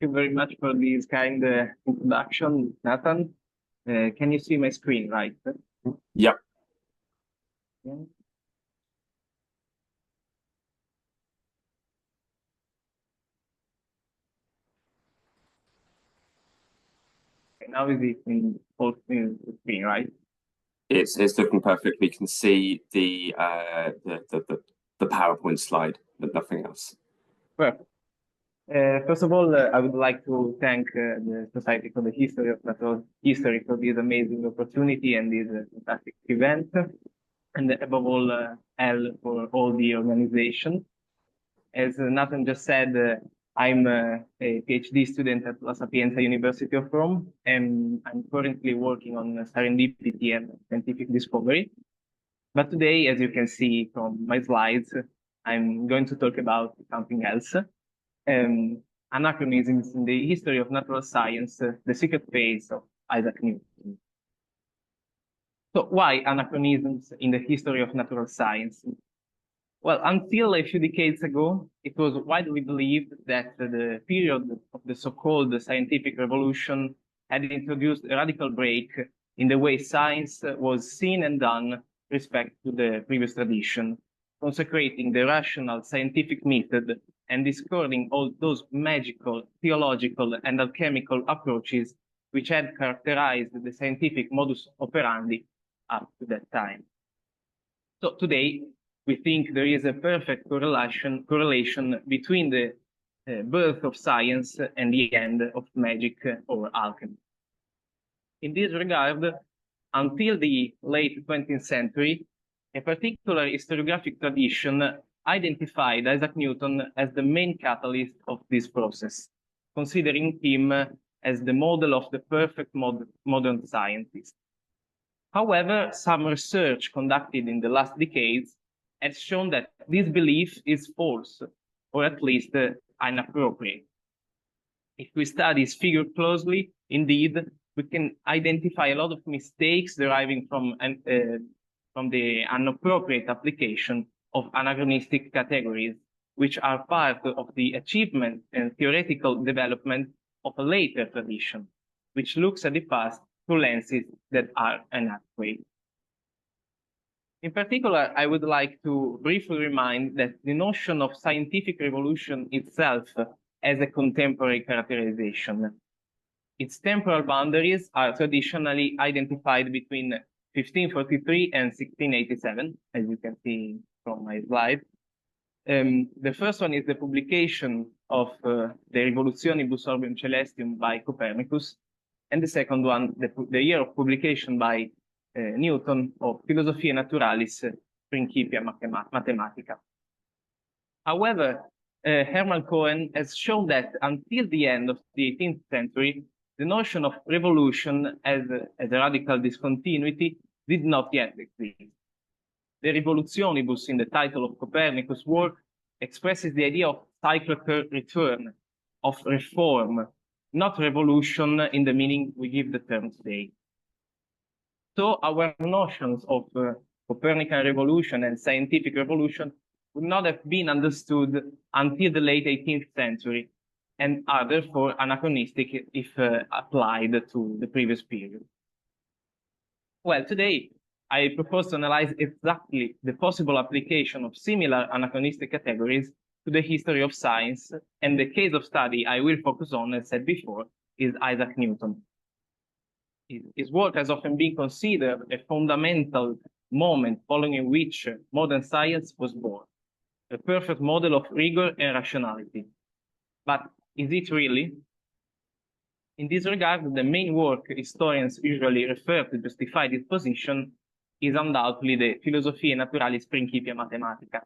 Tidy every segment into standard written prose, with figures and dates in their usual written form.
you very much for this kind introduction, Nathan. Can you see my screen, right? Yep. Yeah. Okay, now is it in full screen, right? It's looking perfect. We can see the PowerPoint slide, but nothing else. Perfect. First of all, I would like to thank the Society for the History of Natural History for this amazing opportunity and this fantastic event, and above all, Elle for all the organization. As Nathan just said, I'm a PhD student at La Sapienza University of Rome, and I'm currently working on serendipity and scientific discovery. But today, as you can see from my slides, I'm going to talk about something else. Anachronisms in the history of natural science, the secret phase of Isaac Newton. So why anachronisms in the history of natural science? Well, until a few decades ago, it was widely believed that the period of the so-called scientific revolution had introduced a radical break in the way science was seen and done with respect to the previous tradition, consecrating the rational scientific method and discarding all those magical, theological, and alchemical approaches which had characterized the scientific modus operandi up to that time. So today, we think there is a perfect correlation between the birth of science and the end of magic or alchemy. In this regard, until the late 20th century, a particular historiographic tradition identified Isaac Newton as the main catalyst of this process, considering him as the model of the perfect modern scientist. However, some research conducted in the last decades has shown that this belief is false, or at least inappropriate. If we study his figure closely, indeed, we can identify a lot of mistakes deriving from the inappropriate application of anachronistic categories, which are part of the achievement and theoretical development of a later tradition, which looks at the past through lenses that are inadequate. In particular, I would like to briefly remind that the notion of scientific revolution itself has a contemporary characterization. Its temporal boundaries are traditionally identified between 1543 and 1687, as you can see from my slide. The first one is the publication of the Revolutionibus Orbium Celestium by Copernicus, and the second one, the year of publication by Newton of Philosophiae Naturalis Principia Mathematica. However, Hermann Cohen has shown that until the end of the 18th century, the notion of revolution as a radical discontinuity did not yet exist. The Revolutionibus in the title of Copernicus' work expresses the idea of cyclical return, of reform, not revolution in the meaning we give the term today. So our notions of Copernican revolution and scientific revolution would not have been understood until the late 18th century, and are therefore anachronistic if applied to the previous period. Well, today, I propose to analyze exactly the possible application of similar anachronistic categories to the history of science, and the case of study I will focus on, as said before, is Isaac Newton. His work has often been considered a fundamental moment following which modern science was born, a perfect model of rigor and rationality. But is it really? In this regard, the main work historians usually refer to justify this position is undoubtedly the Philosophiae Naturalis Principia Mathematica,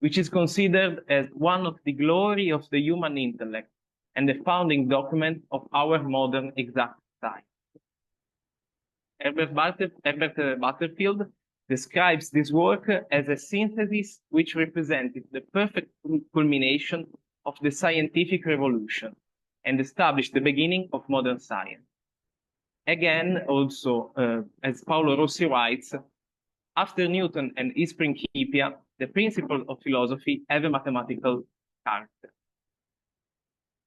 which is considered as one of the glory of the human intellect and the founding document of our modern exact science. Herbert Butterfield describes this work as a synthesis which represented the perfect culmination of the scientific revolution and established the beginning of modern science. Again, also, as Paolo Rossi writes, after Newton and his Principia, the principles of philosophy have a mathematical character.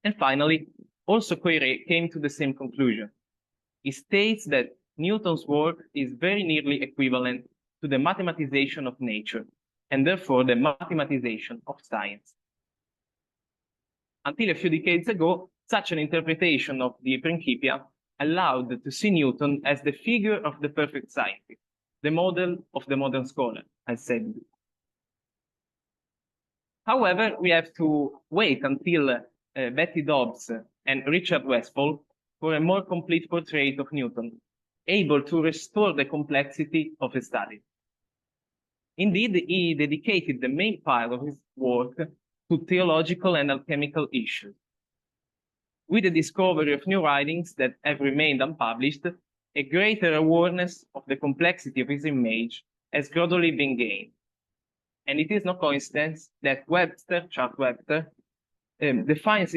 And finally, also came to the same conclusion. He states that Newton's work is very nearly equivalent to the mathematization of nature, and therefore the mathematization of science. Until a few decades ago, such an interpretation of the Principia allowed to see Newton as the figure of the perfect scientist, the model of the modern scholar, as said. However, we have to wait until Betty Dobbs and Richard Westphal for a more complete portrait of Newton, able to restore the complexity of his study. Indeed, he dedicated the main part of his work to theological and alchemical issues. With the discovery of new writings that have remained unpublished, a greater awareness of the complexity of his image has gradually been gained. And it is no coincidence that Charles Webster, defines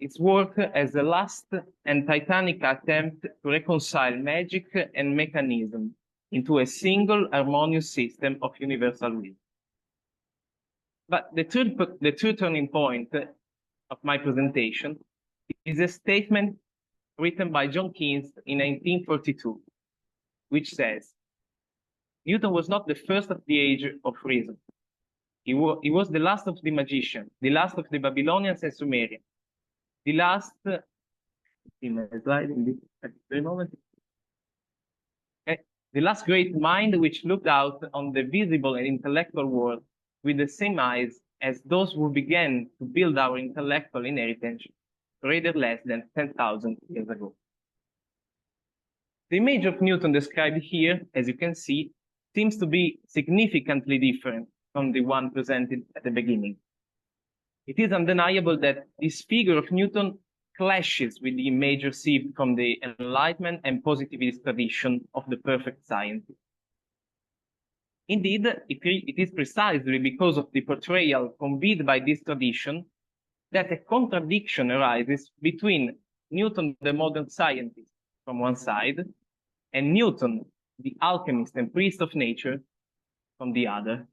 its work as the last and titanic attempt to reconcile magic and mechanism into a single harmonious system of universal will. But the true turning point of my presentation is a statement written by John Keynes in 1942, which says, Newton was not the first of the age of reason. He was the last of the magicians, the last of the Babylonians and Sumerians, the last, the last great mind which looked out on the visible and intellectual world with the same eyes as those who began to build our intellectual inheritance rather less than 10,000 years ago. The image of Newton described here, as you can see, seems to be significantly different from the one presented at the beginning. It is undeniable that this figure of Newton clashes with the image received from the Enlightenment and positivist tradition of the perfect scientist. Indeed, it is precisely because of the portrayal conveyed by this tradition that a contradiction arises between Newton, the modern scientist, from one side, and Newton, the alchemist and priest of nature, from the other,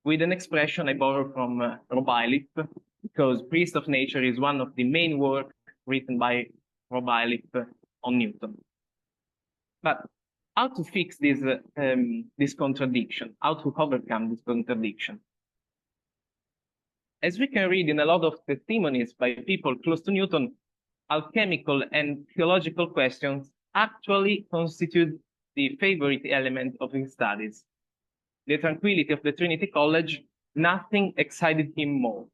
with an expression I borrow from Robailip, because Priest of Nature is one of the main works written by Robailip on Newton. But how to fix this contradiction? How to overcome this contradiction? As we can read in a lot of testimonies by people close to Newton, alchemical and theological questions actually constitute the favorite element of his studies. The tranquility of the Trinity College, nothing excited him more.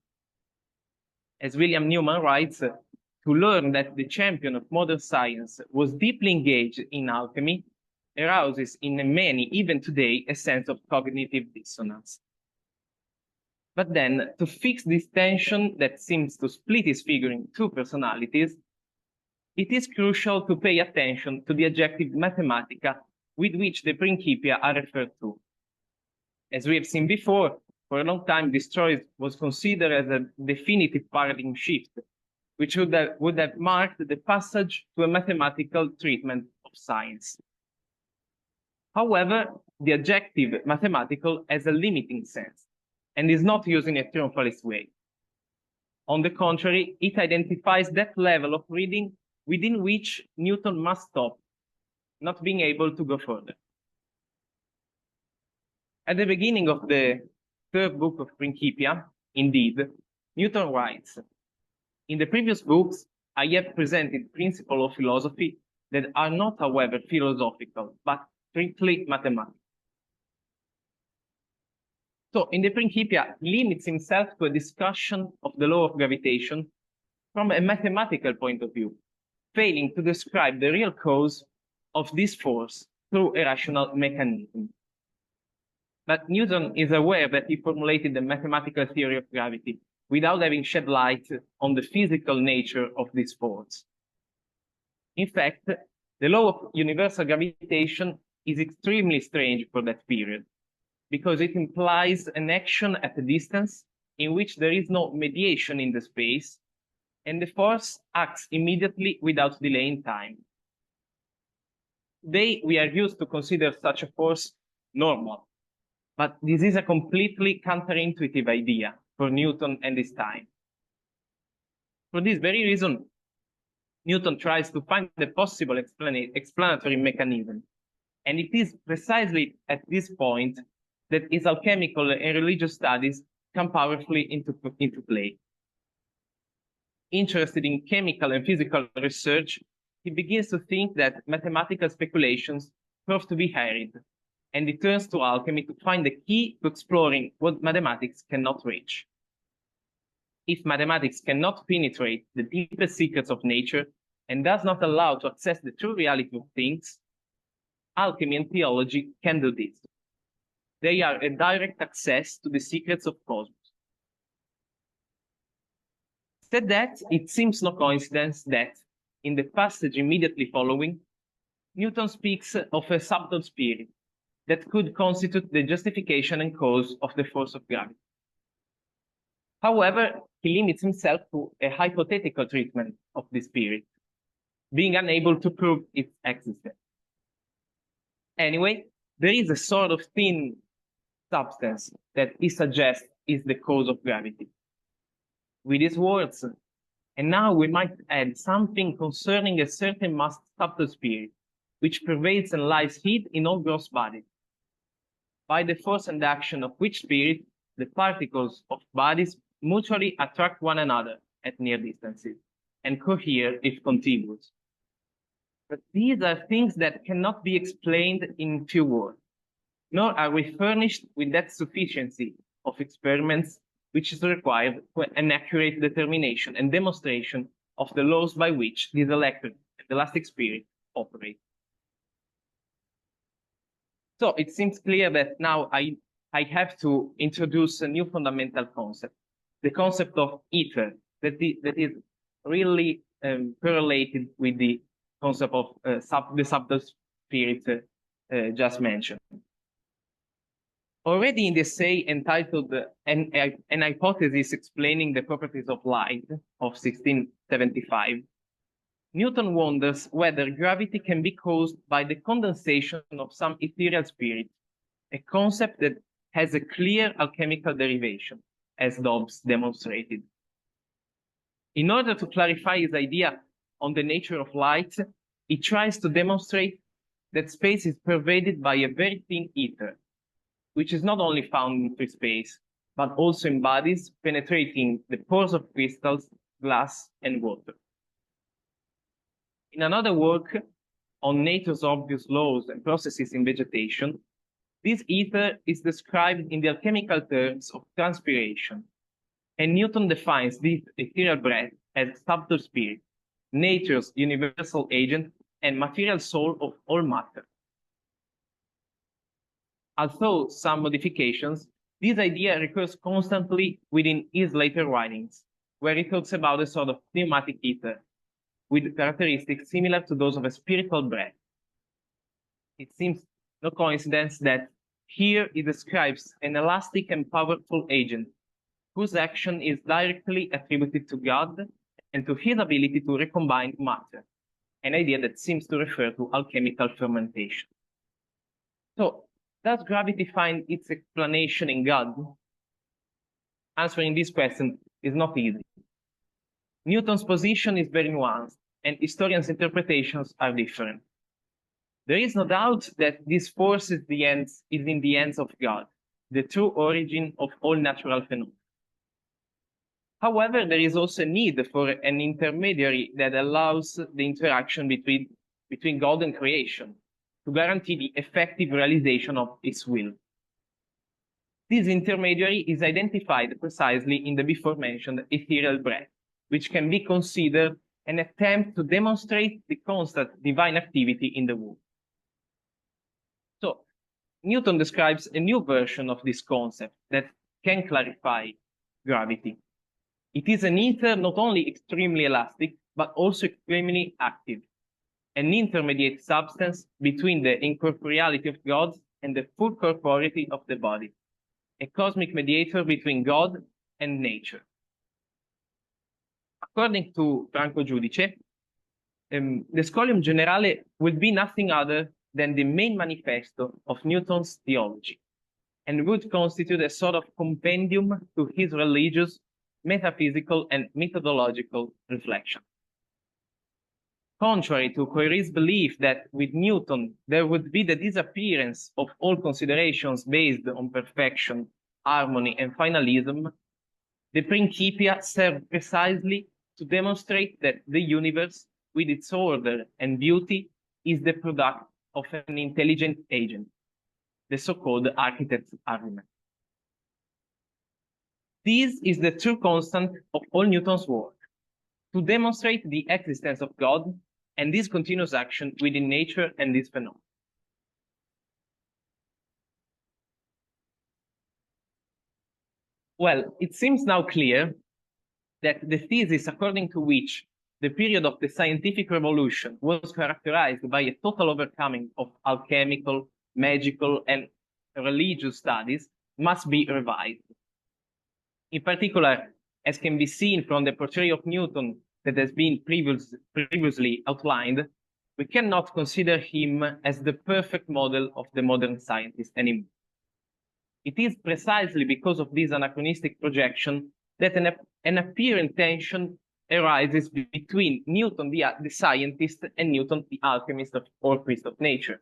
As William Newman writes, to learn that the champion of modern science was deeply engaged in alchemy arouses in many, even today, a sense of cognitive dissonance. But then, to fix this tension that seems to split his figure in two personalities, it is crucial to pay attention to the adjective mathematica with which the Principia are referred to. As we have seen before, for a long time, this choice was considered as a definitive paradigm shift, which would have marked the passage to a mathematical treatment of science. However, the adjective mathematical has a limiting sense and is not used in a triumphalist way. On the contrary, it identifies that level of reading within which Newton must stop, not being able to go further. At the beginning of the third book of Principia, indeed, Newton writes, in the previous books, I have presented principles of philosophy that are not, however, philosophical, but strictly mathematical. So, in the Principia, he limits himself to a discussion of the law of gravitation from a mathematical point of view, failing to describe the real cause of this force through a rational mechanism. But Newton is aware that he formulated the mathematical theory of gravity without having shed light on the physical nature of this force. In fact, the law of universal gravitation is extremely strange for that period, because it implies an action at a distance in which there is no mediation in the space, and the force acts immediately without delay in time. Today, we are used to consider such a force normal, but this is a completely counterintuitive idea for Newton and his time. For this very reason, Newton tries to find the possible explanatory mechanism. And it is precisely at this point that his alchemical and religious studies come powerfully into play. Interested in chemical and physical research, he begins to think that mathematical speculations prove to be arid, and he turns to alchemy to find the key to exploring what mathematics cannot reach. If mathematics cannot penetrate the deepest secrets of nature and does not allow to access the true reality of things, alchemy and theology can do this. They are a direct access to the secrets of cosmos. Said that, it seems no coincidence that, in the passage immediately following, Newton speaks of a subtle spirit that could constitute the justification and cause of the force of gravity. However, he limits himself to a hypothetical treatment of the spirit, being unable to prove its existence. Anyway, there is a sort of thin substance that he suggests is the cause of gravity. With his words, and now we might add something concerning a certain most subtle spirit, which pervades and lies hid in all gross bodies, by the force and action of which spirit the particles of bodies mutually attract one another at near distances, and cohere if contiguous. But these are things that cannot be explained in few words, nor are we furnished with that sufficiency of experiments which is required for an accurate determination and demonstration of the laws by which this electric and elastic spirit operate. So it seems clear that now I have to introduce a new fundamental concept, the concept of ether, that is really correlated with the concept of the subtle spirit just mentioned. Already in the essay entitled an Hypothesis Explaining the Properties of Light of 1675, Newton wonders whether gravity can be caused by the condensation of some ethereal spirit, a concept that has a clear alchemical derivation, as Dobbs demonstrated. In order to clarify his idea on the nature of light, he tries to demonstrate that space is pervaded by a very thin ether, which is not only found in free space, but also in bodies penetrating the pores of crystals, glass, and water. In another work on nature's obvious laws and processes in vegetation, this ether is described in the alchemical terms of transpiration, and Newton defines this ethereal breath as subtle spirit, nature's universal agent and material soul of all matter. Although some modifications, this idea recurs constantly within his later writings, where he talks about a sort of pneumatic ether, with characteristics similar to those of a spiritual breath. It seems no coincidence that here he describes an elastic and powerful agent, whose action is directly attributed to God and to his ability to recombine matter, an idea that seems to refer to alchemical fermentation. So, does gravity find its explanation in God? Answering this question is not easy. Newton's position is very nuanced, and historians' interpretations are different. There is no doubt that this force is in the hands of God, the true origin of all natural phenomena. However, there is also a need for an intermediary that allows the interaction between God and creation, to guarantee the effective realization of its will. This intermediary is identified precisely in the before-mentioned ethereal breath, which can be considered an attempt to demonstrate the constant divine activity in the world. So, Newton describes a new version of this concept that can clarify gravity. It is an ether not only extremely elastic, but also extremely active, an intermediate substance between the incorporeality of God and the full corporeity of the body, a cosmic mediator between God and nature. According to Franco Giudice, the Scholium Generale will be nothing other than the main manifesto of Newton's theology, and would constitute a sort of compendium to his religious, metaphysical, and methodological reflection. contrary to Coire's belief that with Newton there would be the disappearance of all considerations based on perfection, harmony, and finalism, the Principia serve precisely to demonstrate that the universe, with its order and beauty, is the product of an intelligent agent, the so-called architect's argument. This is the true constant of all Newton's work, to demonstrate the existence of God and this continuous action within nature and this phenomenon. Well, it seems now clear that the thesis according to which the period of the scientific revolution was characterized by a total overcoming of alchemical, magical, and religious studies must be revised. In particular, as can be seen from the portrayal of Newton that has been previously outlined, we cannot consider him as the perfect model of the modern scientist anymore. It is precisely because of this anachronistic projection that an apparent tension arises between Newton, the scientist, and Newton, the alchemist or priest of nature.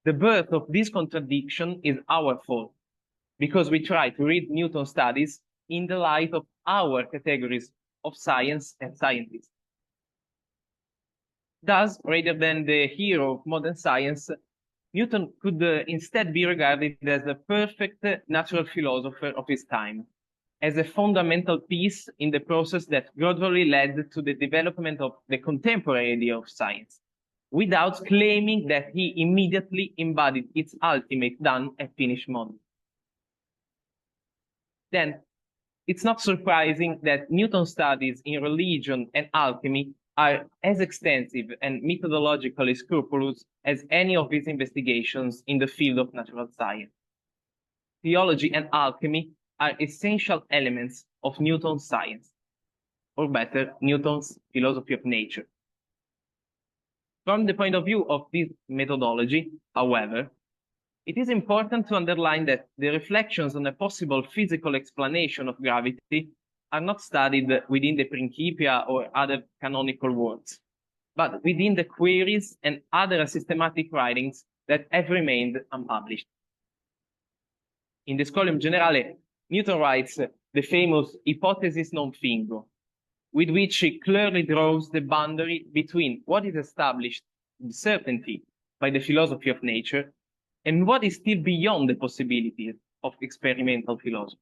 The birth of this contradiction is our fault, because we try to read Newton's studies in the light of our categories of science and scientists. Thus, rather than the hero of modern science, Newton could instead be regarded as the perfect natural philosopher of his time, as a fundamental piece in the process that gradually led to the development of the contemporary idea of science, without claiming that he immediately embodied its ultimate done and finished model. Then, it's not surprising that Newton's studies in religion and alchemy are as extensive and methodologically scrupulous as any of his investigations in the field of natural science. Theology and alchemy are essential elements of Newton's science, or better, Newton's philosophy of nature. From the point of view of this methodology, however, it is important to underline that the reflections on a possible physical explanation of gravity are not studied within the Principia or other canonical works, but within the queries and other systematic writings that have remained unpublished. In the Scholium Generale, Newton writes the famous hypothesis non fingo, with which he clearly draws the boundary between what is established with certainty by the philosophy of nature and what is still beyond the possibilities of experimental philosophy.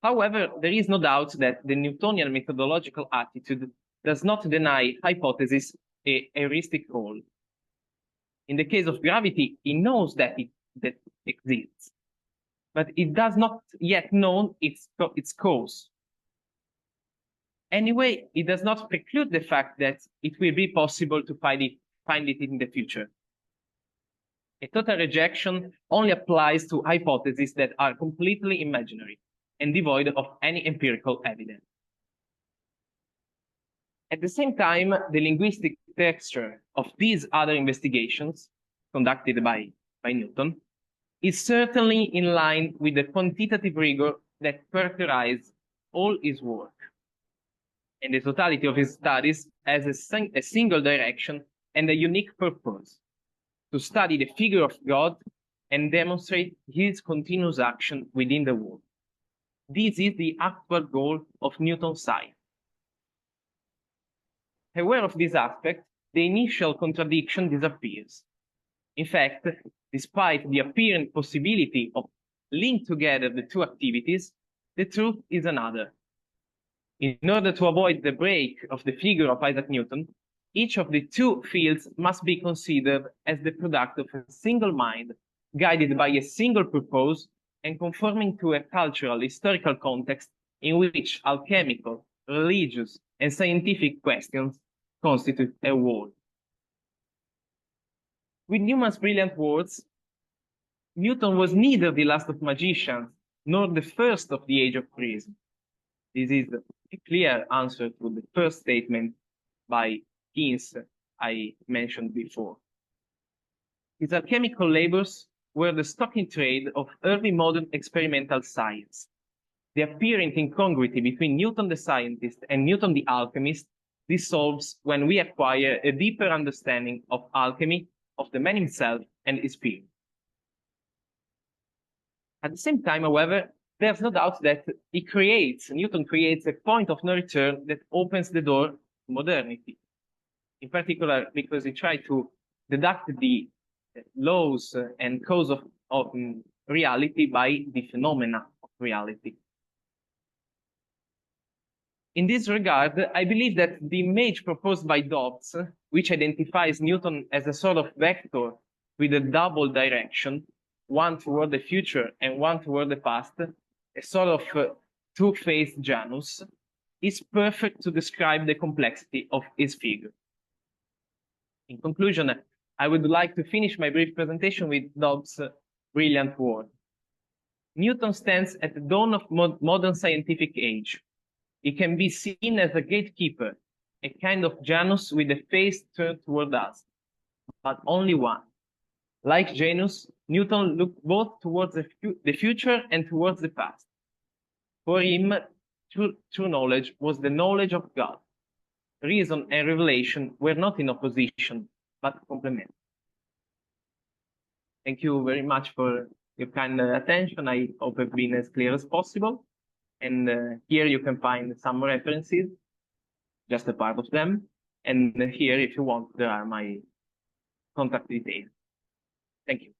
However, there is no doubt that the Newtonian methodological attitude does not deny hypothesis a heuristic role. In the case of gravity, he knows that it exists, but it does not yet know its cause. Anyway, it does not preclude the fact that it will be possible to find it in the future. A total rejection only applies to hypotheses that are completely imaginary and devoid of any empirical evidence. At the same time, the linguistic texture of these other investigations, conducted by Newton, is certainly in line with the quantitative rigor that characterized all his work. And the totality of his studies has a single direction and a unique purpose: to study the figure of God and demonstrate his continuous action within the world. This is the actual goal of Newton's science. Aware of this aspect, the initial contradiction disappears. In fact, despite the apparent possibility of linking together the two activities, the truth is another. In order to avoid the break of the figure of Isaac Newton, each of the two fields must be considered as the product of a single mind, guided by a single purpose, and conforming to a cultural, historical context in which alchemical, religious, and scientific questions constitute a whole. With Newman's brilliant words, Newton was neither the last of magicians, nor the first of the age of reason. This is a clear answer to the first statement by Keynes I mentioned before. His alchemical labors were the stock in trade of early modern experimental science. The apparent incongruity between Newton the scientist and Newton the alchemist this solves when we acquire a deeper understanding of alchemy, of the man himself and his field. At the same time, however, there's no doubt that Newton creates a point of no return that opens the door to modernity. In particular, because he tried to deduct the laws and cause of reality by the phenomena of reality. In this regard, I believe that the image proposed by Dobbs, which identifies Newton as a sort of vector with a double direction, one toward the future and one toward the past, a sort of two-faced Janus, is perfect to describe the complexity of his figure. In conclusion, I would like to finish my brief presentation with Dobbs' brilliant word. Newton stands at the dawn of modern scientific age. He can be seen as a gatekeeper, a kind of Janus with a face turned toward us, but only one. Like Janus, Newton looked both towards the future and towards the past. For him, true knowledge was the knowledge of God. Reason and revelation were not in opposition, but complementary. Thank you very much for your kind attention. I hope I've been as clear as possible. And here you can find some references, just a part of them. And here, if you want, there are my contact details. Thank you.